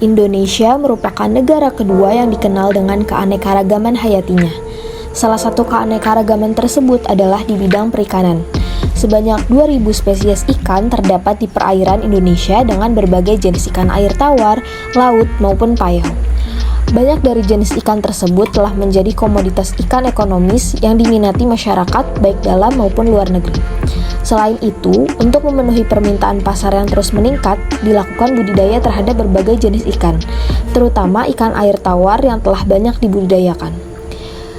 Indonesia merupakan negara kedua yang dikenal dengan keanekaragaman hayatinya. Salah satu keanekaragaman tersebut adalah di bidang perikanan. Sebanyak 2.000 spesies ikan terdapat di perairan Indonesia dengan berbagai jenis ikan air tawar, laut, maupun payau. Banyak dari jenis ikan tersebut telah menjadi komoditas ikan ekonomis yang diminati masyarakat baik dalam maupun luar negeri. Selain itu, untuk memenuhi permintaan pasar yang terus meningkat, dilakukan budidaya terhadap berbagai jenis ikan, terutama ikan air tawar yang telah banyak dibudidayakan.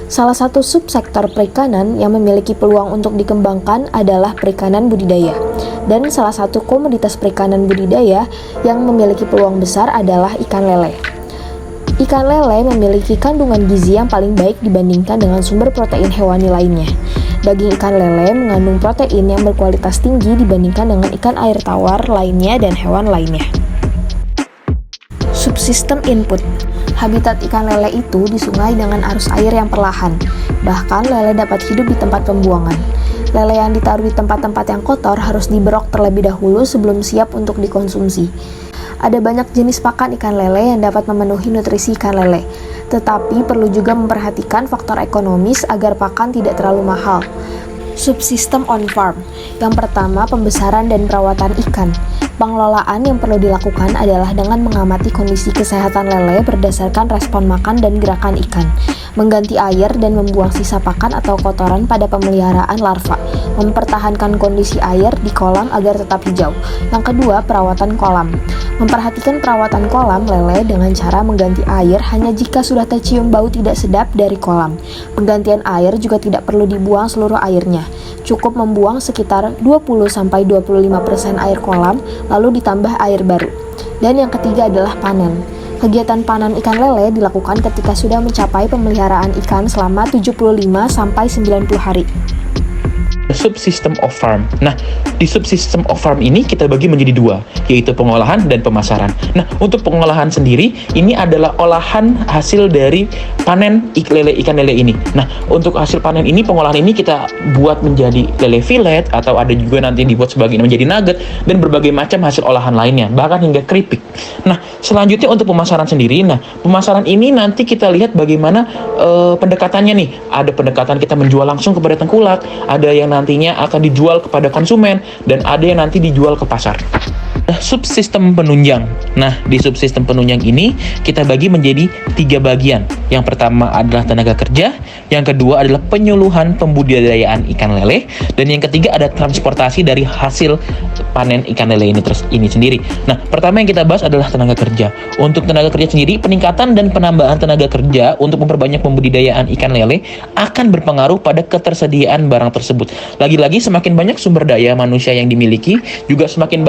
Salah satu subsektor perikanan yang memiliki peluang untuk dikembangkan adalah perikanan budidaya. Dan salah satu komoditas perikanan budidaya yang memiliki peluang besar adalah ikan lele. Ikan lele memiliki kandungan gizi yang paling baik dibandingkan dengan sumber protein hewani lainnya. Daging ikan lele mengandung protein yang berkualitas tinggi dibandingkan dengan ikan air tawar lainnya dan hewan lainnya. Subsistem input. Habitat ikan lele itu di sungai dengan arus air yang perlahan. Bahkan lele dapat hidup di tempat pembuangan. Lele yang ditaruh di tempat-tempat yang kotor harus diberok terlebih dahulu sebelum siap untuk dikonsumsi. Ada banyak jenis pakan ikan lele yang dapat memenuhi nutrisi ikan lele, tetapi perlu juga memperhatikan faktor ekonomis agar pakan tidak terlalu mahal. Subsistem on farm. Yang pertama, pembesaran dan perawatan ikan. Pengelolaan yang perlu dilakukan adalah dengan mengamati kondisi kesehatan lele berdasarkan respon makan dan gerakan ikan, mengganti air dan membuang sisa pakan atau kotoran pada pemeliharaan larva, mempertahankan kondisi air di kolam agar tetap hijau. Yang kedua, perawatan kolam. Memperhatikan perawatan kolam lele dengan cara mengganti air hanya jika sudah tercium bau tidak sedap dari kolam. Penggantian air juga tidak perlu dibuang seluruh airnya. Cukup membuang sekitar 20-25% air kolam, lalu ditambah air baru. Dan yang ketiga adalah panen. Kegiatan panen ikan lele dilakukan ketika sudah mencapai pemeliharaan ikan selama 75-90 hari. Subsystem of farm. Nah, di subsystem of farm ini kita bagi menjadi dua, yaitu pengolahan dan pemasaran. Nah, untuk pengolahan sendiri, ini adalah olahan hasil dari panen ikan lele ini. Nah, untuk hasil panen ini, pengolahan ini kita buat menjadi lele fillet, atau ada juga nanti dibuat sebagai menjadi nugget, dan berbagai macam hasil olahan lainnya, bahkan hingga keripik. Nah, selanjutnya untuk pemasaran sendiri, pemasaran ini nanti kita lihat bagaimana pendekatannya nih. Ada pendekatan kita menjual langsung kepada tengkulak, ada yang nantinya akan dijual kepada konsumen, dan ada yang nanti dijual ke pasar. Subsistem penunjang. Nah, di subsistem penunjang ini kita bagi menjadi 3 bagian. Yang pertama adalah tenaga kerja, yang kedua adalah penyuluhan pembudidayaan ikan lele, dan yang ketiga ada transportasi dari hasil panen ikan lele ini sendiri. Nah, pertama yang kita bahas adalah tenaga kerja. Untuk tenaga kerja sendiri, peningkatan dan penambahan tenaga kerja untuk memperbanyak pembudidayaan ikan lele akan berpengaruh pada ketersediaan barang tersebut. Lagi-lagi semakin banyak sumber daya manusia yang dimiliki, juga semakin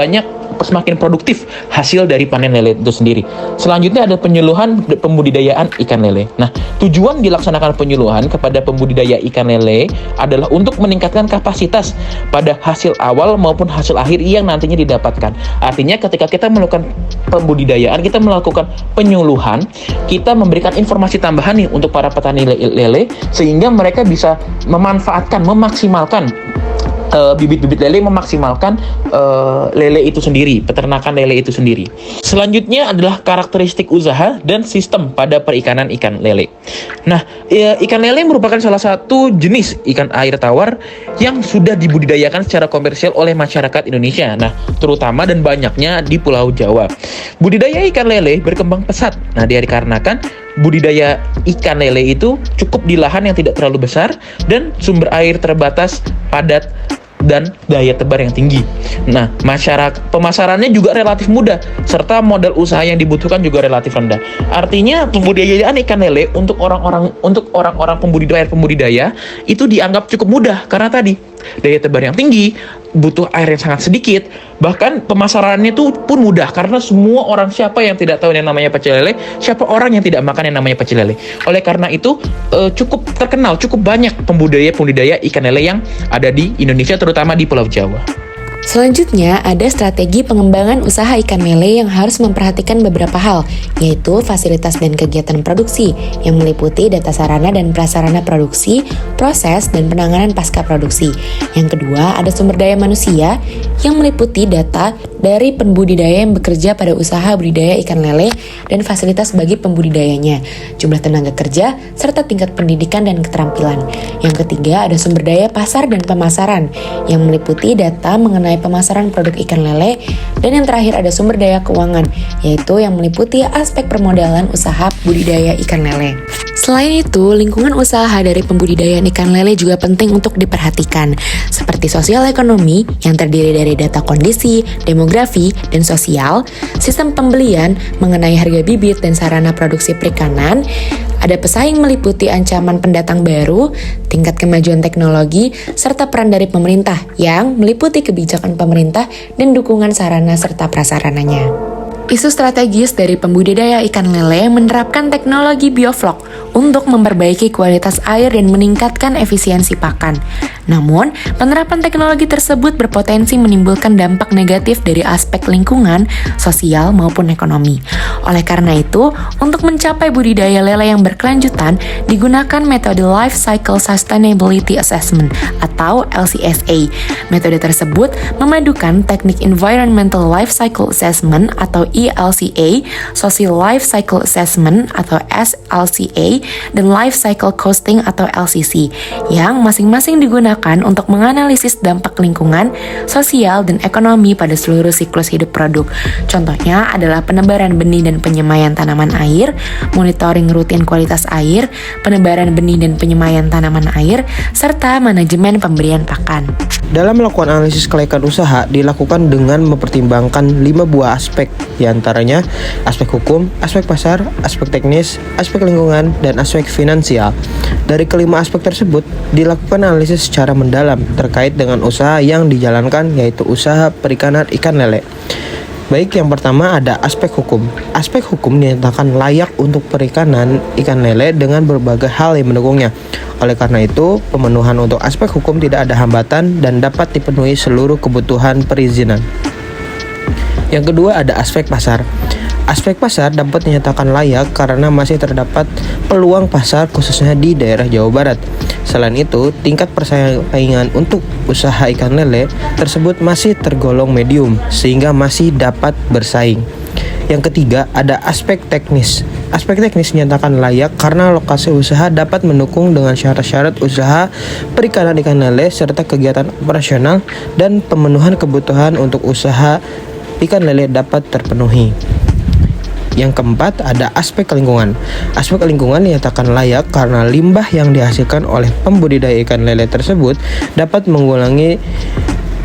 produktif hasil dari panen lele itu sendiri. Selanjutnya ada penyuluhan pembudidayaan ikan lele. Nah, tujuan dilaksanakan penyuluhan kepada pembudidaya ikan lele adalah untuk meningkatkan kapasitas pada hasil awal maupun hasil akhir yang nantinya didapatkan. Artinya ketika kita melakukan pembudidayaan, kita melakukan penyuluhan, kita memberikan informasi tambahan nih untuk para petani lele, sehingga mereka bisa memanfaatkan, memaksimalkan bibit-bibit lele, memaksimalkan lele itu sendiri, peternakan lele itu sendiri. Selanjutnya adalah karakteristik usaha dan sistem pada perikanan ikan lele. Nah, ikan lele merupakan salah satu jenis ikan air tawar yang sudah dibudidayakan secara komersial oleh masyarakat Indonesia. Nah, terutama dan banyaknya di Pulau Jawa. Budidaya ikan lele berkembang pesat. Nah, dikarenakan budidaya ikan lele itu cukup di lahan yang tidak terlalu besar dan sumber air terbatas, padat, dan daya tebar yang tinggi. Nah, pemasarannya juga relatif mudah, serta modal usaha yang dibutuhkan juga relatif rendah. Artinya pembudidayaan ikan lele untuk orang-orang pembudidaya itu dianggap cukup mudah karena tadi daya tebar yang tinggi, butuh air yang sangat sedikit, bahkan pemasarannya itu pun mudah karena semua orang, siapa yang tidak tahu yang namanya pecel lele, siapa orang yang tidak makan yang namanya pecel lele. Oleh karena itu cukup terkenal, cukup banyak pembudidaya ikan lele yang ada di Indonesia, terutama di Pulau Jawa. Selanjutnya, ada strategi pengembangan usaha ikan lele yang harus memperhatikan beberapa hal, yaitu fasilitas dan kegiatan produksi, yang meliputi data sarana dan prasarana produksi, proses, dan penanganan pasca produksi. Yang kedua, ada sumber daya manusia, yang meliputi data dari pembudidaya yang bekerja pada usaha budidaya ikan lele dan fasilitas bagi pembudidayanya, jumlah tenaga kerja, serta tingkat pendidikan dan keterampilan. Yang ketiga, ada sumber daya pasar dan pemasaran yang meliputi data mengenai pemasaran produk ikan lele. Dan yang terakhir ada sumber daya keuangan, yaitu yang meliputi aspek permodalan usaha budidaya ikan lele. Selain itu, lingkungan usaha dari pembudidayaan ikan lele juga penting untuk diperhatikan, seperti sosial ekonomi yang terdiri dari data kondisi, demografi, dan sosial, sistem pembelian mengenai harga bibit dan sarana produksi perikanan, ada pesaing meliputi ancaman pendatang baru, tingkat kemajuan teknologi, serta peran dari pemerintah yang meliputi kebijakan pemerintah dan dukungan sarana serta prasarananya. Isu strategis dari pembudidaya ikan lele menerapkan teknologi bioflok untuk memperbaiki kualitas air dan meningkatkan efisiensi pakan. Namun, penerapan teknologi tersebut berpotensi menimbulkan dampak negatif dari aspek lingkungan, sosial, maupun ekonomi. Oleh karena itu, untuk mencapai budidaya lele yang berkelanjutan, digunakan metode Life Cycle Sustainability Assessment atau LCSA. Metode tersebut memadukan teknik Environmental Life Cycle Assessment atau ELCA, Social Life Cycle Assessment atau SLCA, dan Life Cycle Costing atau LCC, yang masing-masing digunakan untuk menganalisis dampak lingkungan, sosial, dan ekonomi pada seluruh siklus hidup produk. Contohnya adalah penebaran benih dan penyemaian tanaman air, monitoring rutin kualitas air, penebaran benih dan penyemaian tanaman air, serta manajemen pemberian pakan. Dalam melakukan analisis kelayakan usaha dilakukan dengan mempertimbangkan 5 buah aspek, diantaranya aspek hukum, aspek pasar, aspek teknis, aspek lingkungan, dan aspek finansial. Dari kelima aspek tersebut dilakukan analisis secara mendalam terkait dengan usaha yang dijalankan, yaitu usaha perikanan ikan lele. Baik, yang pertama ada aspek hukum. Aspek hukum dinyatakan layak untuk perikanan ikan lele dengan berbagai hal yang mendukungnya. Oleh karena itu, pemenuhan untuk aspek hukum tidak ada hambatan dan dapat dipenuhi seluruh kebutuhan perizinan. Yang kedua ada aspek pasar. Aspek pasar dapat dinyatakan layak karena masih terdapat peluang pasar khususnya di daerah Jawa Barat. Selain itu, tingkat persaingan untuk usaha ikan lele tersebut masih tergolong medium sehingga masih dapat bersaing. Yang ketiga, ada aspek teknis. Aspek teknis dinyatakan layak karena lokasi usaha dapat mendukung dengan syarat-syarat usaha perikanan ikan lele serta kegiatan operasional dan pemenuhan kebutuhan untuk usaha ikan lele dapat terpenuhi. Yang keempat ada aspek lingkungan. Aspek lingkungan dinyatakan layak karena limbah yang dihasilkan oleh pembudidaya ikan lele tersebut dapat mengulangi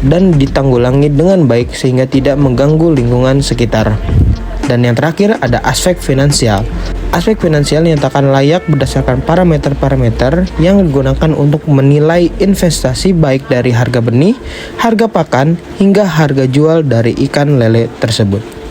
dan ditanggulangi dengan baik sehingga tidak mengganggu lingkungan sekitar. Dan yang terakhir ada aspek finansial. Aspek finansial dinyatakan layak berdasarkan parameter-parameter yang digunakan untuk menilai investasi baik dari harga benih, harga pakan, hingga harga jual dari ikan lele tersebut.